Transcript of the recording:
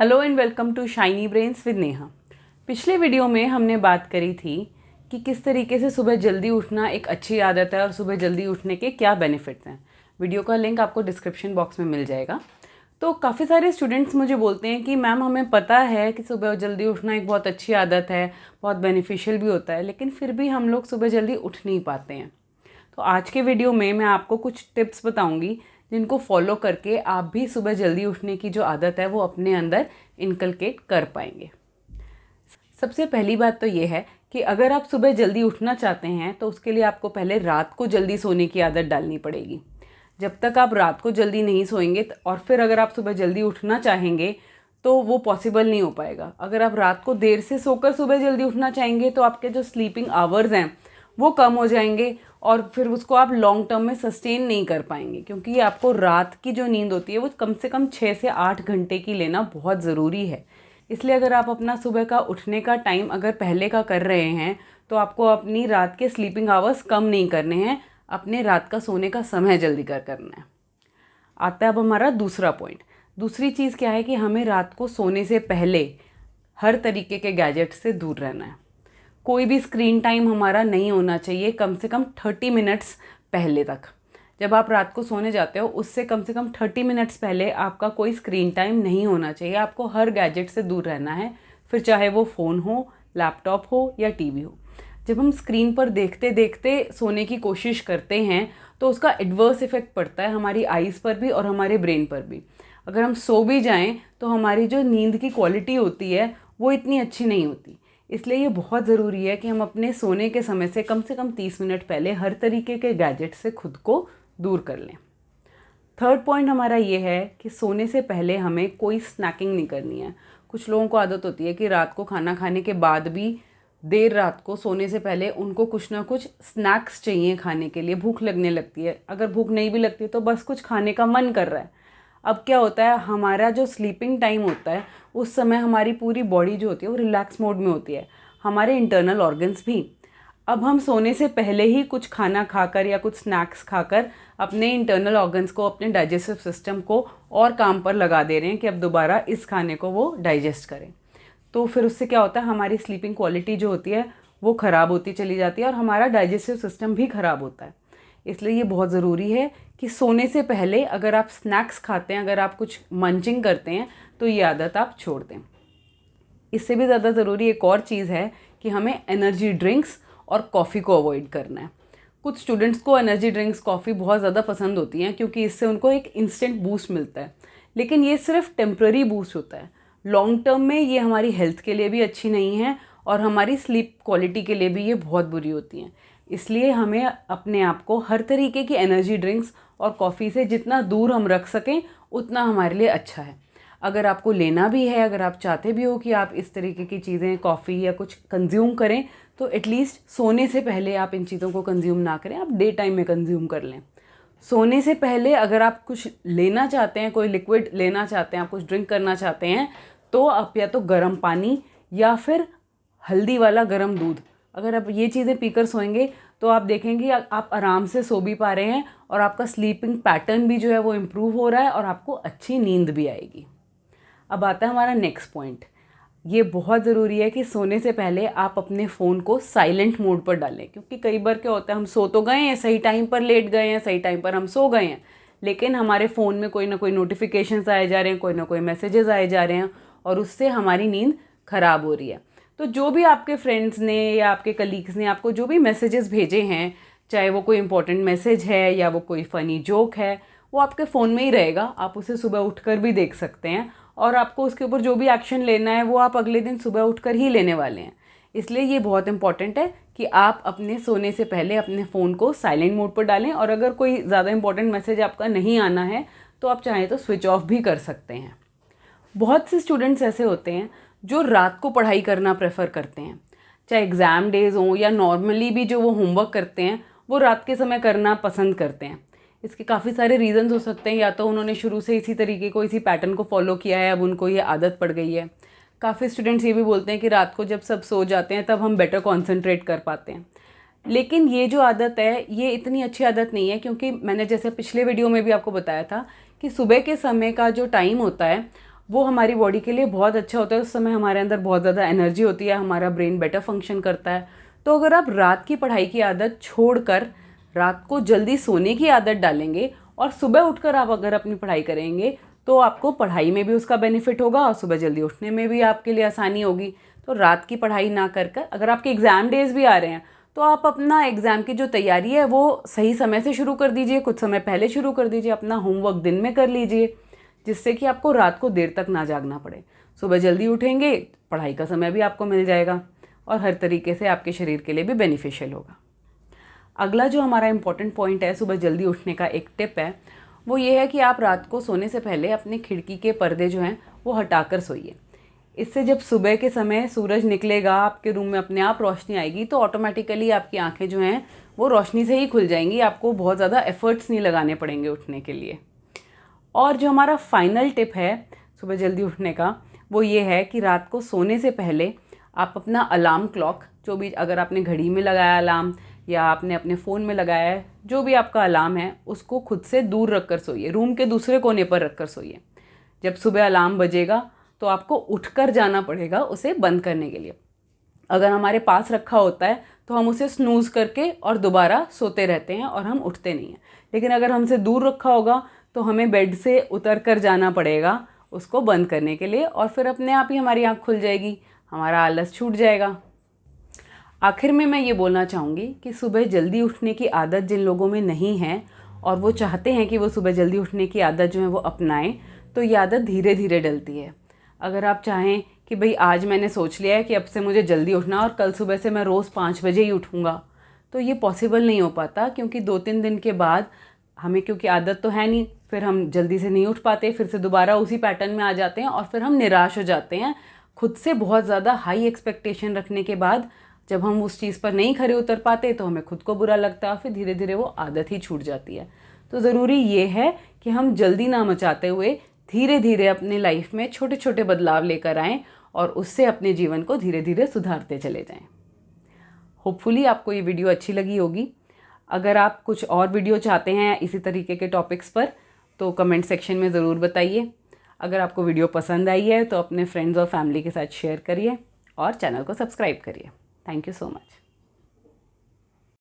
Hello and welcome to shiny brains with Neha. पिछले video में हमने बात करी थी कि किस तरीके से सुबह जल्दी उठना एक अच्छी आदत है और सुबह जल्दी उठने के क्या बेनिफिट्स हैं। वीडियो का लिंक आपको डिस्क्रिप्शन बॉक्स में मिल जाएगा। तो काफ़ी सारे स्टूडेंट्स मुझे बोलते हैं कि मैम हमें पता है कि सुबह जल्दी उठना एक बहुत अच्छी आदत है, बहुत बेनिफिशियल भी होता है, लेकिन फिर भी हम लोग सुबह जल्दी उठ नहीं पाते हैं। तो आज के वीडियो में मैं आपको कुछ टिप्स बताऊंगी जिनको फॉलो करके आप भी सुबह जल्दी उठने की जो आदत है वो अपने अंदर इनकलकेट कर पाएंगे। सबसे पहली बात तो ये है कि अगर आप सुबह जल्दी उठना चाहते हैं तो उसके लिए आपको पहले रात को जल्दी सोने की आदत डालनी पड़ेगी। जब तक आप रात को जल्दी नहीं सोएंगे और फिर अगर आप सुबह जल्दी उठना चाहेंगे तो वो पॉसिबल नहीं हो पाएगा। अगर आप रात को देर से सोकर सुबह जल्दी उठना चाहेंगे तो आपके जो स्लीपिंग आवर्स हैं वो कम हो जाएंगे और फिर उसको आप लॉन्ग टर्म में सस्टेन नहीं कर पाएंगे, क्योंकि आपको रात की जो नींद होती है वो कम से कम 6 से 8 घंटे की लेना बहुत ज़रूरी है। इसलिए अगर आप अपना सुबह का उठने का टाइम अगर पहले का कर रहे हैं तो आपको अपनी रात के स्लीपिंग आवर्स कम नहीं करने हैं, अपने रात का सोने का समय जल्दी करना है। आता है अब हमारा दूसरा पॉइंट। दूसरी चीज़ क्या है कि हमें रात को सोने से पहले हर तरीके के गैजेट से दूर रहना है। कोई भी स्क्रीन टाइम हमारा नहीं होना चाहिए कम से कम 30 मिनट्स पहले तक। जब आप रात को सोने जाते हो उससे कम से कम 30 मिनट्स पहले आपका कोई स्क्रीन टाइम नहीं होना चाहिए। आपको हर गैजेट से दूर रहना है, फिर चाहे वो फ़ोन हो, लैपटॉप हो या टीवी हो। जब हम स्क्रीन पर देखते देखते सोने की कोशिश करते हैं तो उसका एडवर्स इफ़ेक्ट पड़ता है हमारी आइज़ पर भी और हमारे ब्रेन पर भी। अगर हम सो भी जाएं तो हमारी जो नींद की क्वालिटी होती है वो इतनी अच्छी नहीं होती। इसलिए ये बहुत ज़रूरी है कि हम अपने सोने के समय से कम 30 मिनट पहले हर तरीके के गैजेट से खुद को दूर कर लें। थर्ड पॉइंट हमारा ये है कि सोने से पहले हमें कोई स्नैकिंग नहीं करनी है। कुछ लोगों को आदत होती है कि रात को खाना खाने के बाद भी देर रात को सोने से पहले उनको कुछ ना कुछ स्नैक्स चाहिए खाने के लिए, भूख लगने लगती है। अगर भूख नहीं भी लगती तो बस कुछ खाने का मन कर रहा है। अब क्या होता है, हमारा जो स्लीपिंग टाइम होता है उस समय हमारी पूरी बॉडी जो होती है वो रिलैक्स मोड में होती है, हमारे इंटरनल ऑर्गन्स भी। अब हम सोने से पहले ही कुछ खाना खाकर या कुछ स्नैक्स खाकर अपने इंटरनल ऑर्गन्स को, अपने डाइजेस्टिव सिस्टम को और काम पर लगा दे रहे हैं कि अब दोबारा इस खाने को वो डाइजेस्ट करें। तो फिर उससे क्या होता है, हमारी स्लीपिंग क्वालिटी जो होती है वो ख़राब होती चली जाती है और हमारा डाइजेस्टिव सिस्टम भी ख़राब होता है। इसलिए ये बहुत ज़रूरी है कि सोने से पहले अगर आप स्नैक्स खाते हैं, अगर आप कुछ मंचिंग करते हैं तो ये आदत आप छोड़ दें। इससे भी ज़्यादा ज़रूरी एक और चीज़ है कि हमें एनर्जी ड्रिंक्स और कॉफ़ी को अवॉइड करना है। कुछ स्टूडेंट्स को एनर्जी ड्रिंक्स, कॉफ़ी बहुत ज़्यादा पसंद होती हैं क्योंकि इससे उनको एक इंस्टेंट बूस्ट मिलता है, लेकिन ये सिर्फ टेम्प्रेरी बूस्ट होता है। लॉन्ग टर्म में ये हमारी हेल्थ के लिए भी अच्छी नहीं है और हमारी स्लीप क्वालिटी के लिए भी ये बहुत बुरी होती हैं। इसलिए हमें अपने आप को हर तरीके की एनर्जी ड्रिंक्स और कॉफ़ी से जितना दूर हम रख सकें उतना हमारे लिए अच्छा है। अगर आपको लेना भी है, अगर आप चाहते भी हो कि आप इस तरीके की चीज़ें, कॉफ़ी या कुछ कंज्यूम करें, तो एटलीस्ट सोने से पहले आप इन चीज़ों को कंज्यूम ना करें, आप डे टाइम में कंज्यूम कर लें। सोने से पहले अगर आप कुछ लेना चाहते हैं, कोई लिक्विड लेना चाहते हैं, आप कुछ ड्रिंक करना चाहते हैं, तो आप या तो गर्म पानी या फिर हल्दी वाला गर्म दूध, अगर आप ये चीज़ें पीकर सोएंगे तो आप देखेंगे आप आराम से सो भी पा रहे हैं और आपका स्लीपिंग पैटर्न भी जो है वो इम्प्रूव हो रहा है और आपको अच्छी नींद भी आएगी। अब आता है हमारा नेक्स्ट पॉइंट। ये बहुत ज़रूरी है कि सोने से पहले आप अपने फ़ोन को साइलेंट मोड पर डालें, क्योंकि कई बार क्या होता है, हम सो तो गए हैं, सही टाइम पर लेट गए हैं, सही टाइम पर हम सो गए हैं, लेकिन हमारे फ़ोन में कोई ना कोई नोटिफिकेशंस आए जा रहे हैं, कोई ना कोई मैसेजेस आए जा रहे हैं और उससे हमारी नींद ख़राब हो रही है। तो जो भी आपके फ्रेंड्स ने या आपके कलीग्स ने आपको जो भी मैसेजेस भेजे हैं, चाहे वो कोई इंपॉर्टेंट मैसेज है या वो कोई फ़नी जोक है, वो आपके फ़ोन में ही रहेगा। आप उसे सुबह उठकर भी देख सकते हैं और आपको उसके ऊपर जो भी एक्शन लेना है वो आप अगले दिन सुबह उठकर ही लेने वाले हैं। इसलिए ये बहुत इंपॉर्टेंट है कि आप अपने सोने से पहले अपने फ़ोन को साइलेंट मोड पर डालें और अगर कोई ज़्यादा इंपॉर्टेंट मैसेज आपका नहीं आना है तो आप चाहें तो स्विच ऑफ भी कर सकते हैं। बहुत से स्टूडेंट्स ऐसे होते हैं जो रात को पढ़ाई करना प्रेफर करते हैं, चाहे एग्ज़ाम डेज़ हों या नॉर्मली भी जो वो होमवर्क करते हैं वो रात के समय करना पसंद करते हैं। इसके काफ़ी सारे रीज़न्स हो सकते हैं, या तो उन्होंने शुरू से इसी तरीके को, इसी पैटर्न को फॉलो किया है, अब उनको ये आदत पड़ गई है। काफ़ी स्टूडेंट्स ये भी बोलते हैं कि रात को जब सब सो जाते हैं तब हम बेटर कॉन्सेंट्रेट कर पाते हैं। लेकिन ये जो आदत है ये इतनी अच्छी आदत नहीं है, क्योंकि मैंने जैसे पिछले वीडियो में भी आपको बताया था कि सुबह के समय का जो टाइम होता है वो हमारी बॉडी के लिए बहुत अच्छा होता है। उस समय हमारे अंदर बहुत ज़्यादा एनर्जी होती है, हमारा ब्रेन बेटर फंक्शन करता है। तो अगर आप रात की पढ़ाई की आदत छोड़कर रात को जल्दी सोने की आदत डालेंगे और सुबह उठकर आप अगर अपनी पढ़ाई करेंगे तो आपको पढ़ाई में भी उसका बेनिफिट होगा और सुबह जल्दी उठने में भी आपके लिए आसानी होगी। तो रात की पढ़ाई ना कर अगर आपके एग्ज़ाम डेज भी आ रहे हैं तो आप अपना एग्ज़ाम की जो तैयारी है वो सही समय से शुरू कर दीजिए, कुछ समय पहले शुरू कर दीजिए, अपना होमवर्क दिन में कर लीजिए, जिससे कि आपको रात को देर तक ना जागना पड़े। सुबह जल्दी उठेंगे, पढ़ाई का समय भी आपको मिल जाएगा और हर तरीके से आपके शरीर के लिए भी बेनिफिशियल होगा। अगला जो हमारा इम्पॉर्टेंट पॉइंट है सुबह जल्दी उठने का, एक टिप है, वो ये है कि आप रात को सोने से पहले अपने खिड़की के पर्दे जो हैं वो हटाकर सोइए। इससे जब सुबह के समय सूरज निकलेगा, आपके रूम में अपने आप रोशनी आएगी, तो ऑटोमेटिकली आपकी आंखें जो हैं वो रोशनी से ही खुल जाएंगी, आपको बहुत ज़्यादा एफर्ट्स नहीं लगाने पड़ेंगे उठने के लिए। और जो हमारा फाइनल टिप है सुबह जल्दी उठने का, वो ये है कि रात को सोने से पहले आप अपना अलार्म क्लॉक, जो भी अगर आपने घड़ी में लगाया अलार्म या आपने अपने फ़ोन में लगाया है, जो भी आपका अलार्म है उसको खुद से दूर रख कर सोइए, रूम के दूसरे कोने पर रख कर सोइए। जब सुबह अलार्म बजेगा तो आपको उठकर जाना पड़ेगा उसे बंद करने के लिए। अगर हमारे पास रखा होता है तो हम उसे स्नूज़ करके और दोबारा सोते रहते हैं और हम उठते नहीं हैं। लेकिन अगर हमसे दूर रखा होगा तो हमें बेड से उतर कर जाना पड़ेगा उसको बंद करने के लिए, और फिर अपने आप ही हमारी आँख खुल जाएगी, हमारा आलस छूट जाएगा। आखिर में मैं ये बोलना चाहूँगी कि सुबह जल्दी उठने की आदत जिन लोगों में नहीं है और वो चाहते हैं कि वो सुबह जल्दी उठने की आदत जो है वो अपनाएं, तो ये आदत धीरे धीरे डलती है। अगर आप चाहें कि भाई आज मैंने सोच लिया है कि अब से मुझे जल्दी उठना और कल सुबह से मैं रोज़ 5 बजे ही उठूँगा, तो ये पॉसिबल नहीं हो पाता, क्योंकि 2-3 दिन के बाद हमें, क्योंकि आदत तो है नहीं, फिर हम जल्दी से नहीं उठ पाते, फिर से दोबारा उसी पैटर्न में आ जाते हैं और फिर हम निराश हो जाते हैं। खुद से बहुत ज़्यादा हाई एक्सपेक्टेशन रखने के बाद जब हम उस चीज़ पर नहीं खरे उतर पाते तो हमें खुद को बुरा लगता है और फिर धीरे धीरे वो आदत ही छूट जाती है। तो ज़रूरी ये है कि हम जल्दी ना मचाते हुए धीरे धीरे अपने लाइफ में छोटे छोटे बदलाव लेकर आएँ और उससे अपने जीवन को धीरे धीरे सुधारते चले जाएं। होपफुली आपको ये वीडियो अच्छी लगी होगी। अगर आप कुछ और वीडियो चाहते हैं इसी तरीके के टॉपिक्स पर तो कमेंट सेक्शन में ज़रूर बताइए। अगर आपको वीडियो पसंद आई है तो अपने फ्रेंड्स और फैमिली के साथ शेयर करिए और चैनल को सब्सक्राइब करिए। Thank you so much.